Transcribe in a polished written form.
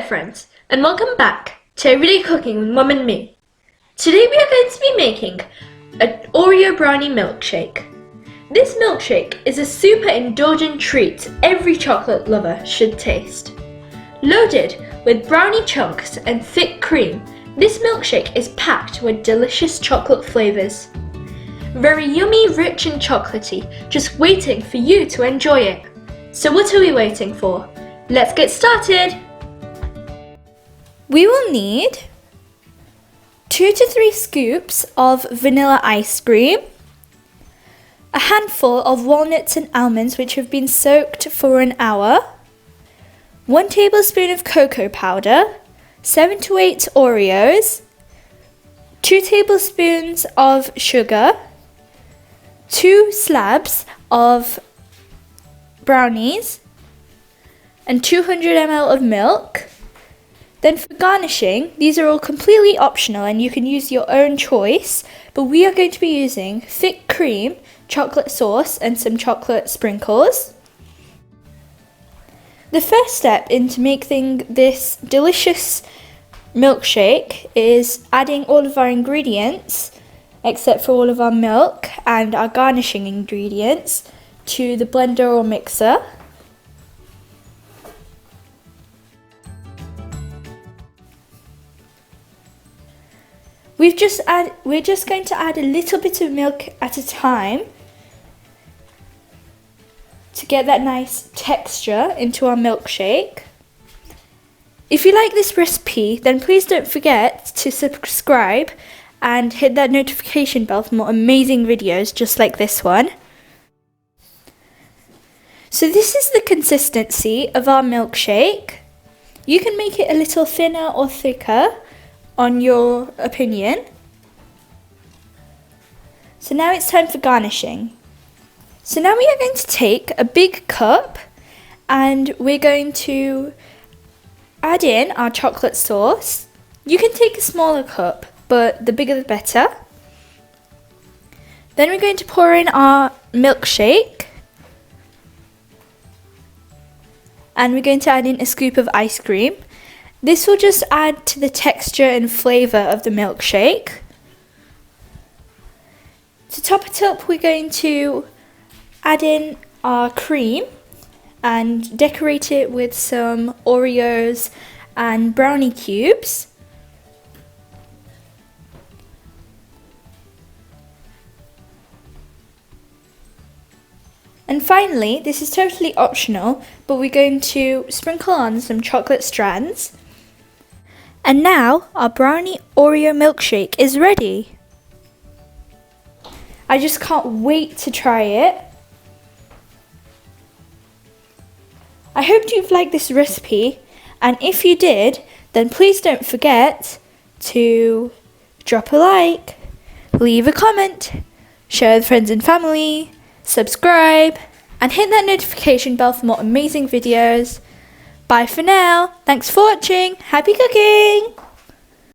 friends, and welcome back to Everyday Cooking with Mum and me. Today we are going to be making an Oreo brownie milkshake. This milkshake is a super indulgent treat every chocolate lover should taste. Loaded with brownie chunks and thick cream, this milkshake is packed with delicious chocolate flavours. Very yummy, rich and chocolatey, just waiting for you to enjoy it. So what are we waiting for? Let's get started! We will need 2 to 3 scoops of vanilla ice cream, a handful of walnuts and almonds which have been soaked for an hour, 1 tablespoon of cocoa powder, 7 to 8 Oreos, 2 tablespoons of sugar, 2 slabs of brownies, and 200 ml of milk. Then for garnishing, these are all completely optional and you can use your own choice, but we are going to be using thick cream, chocolate sauce and some chocolate sprinkles. The first step into making this delicious milkshake is adding all of our ingredients, except for all of our milk and our garnishing ingredients, to the blender or mixer. We're just going to add a little bit of milk at a time to get that nice texture into our milkshake. If you like this recipe, then please don't forget to subscribe and hit that notification bell for more amazing videos just like this one. So this is the consistency of our milkshake. You can make it a little thinner or thicker on your opinion. So now it's time for garnishing. So now we are going to take a big cup and we're going to add in our chocolate sauce. You can take a smaller cup, but the bigger the better. Then we're going to pour in our milkshake. And we're going to add in a scoop of ice cream. This will just add to the texture and flavour of the milkshake. To top it up, we're going to add in our cream and decorate it with some Oreos and brownie cubes. And finally, this is totally optional, but we're going to sprinkle on some chocolate strands. And now our brownie Oreo milkshake is ready. I just can't wait to try it. I hope you've liked this recipe, and if you did, then please don't forget to drop a like, leave a comment, share with friends and family, subscribe, and hit that notification bell for more amazing videos. Bye for now. Thanks for watching. Happy cooking!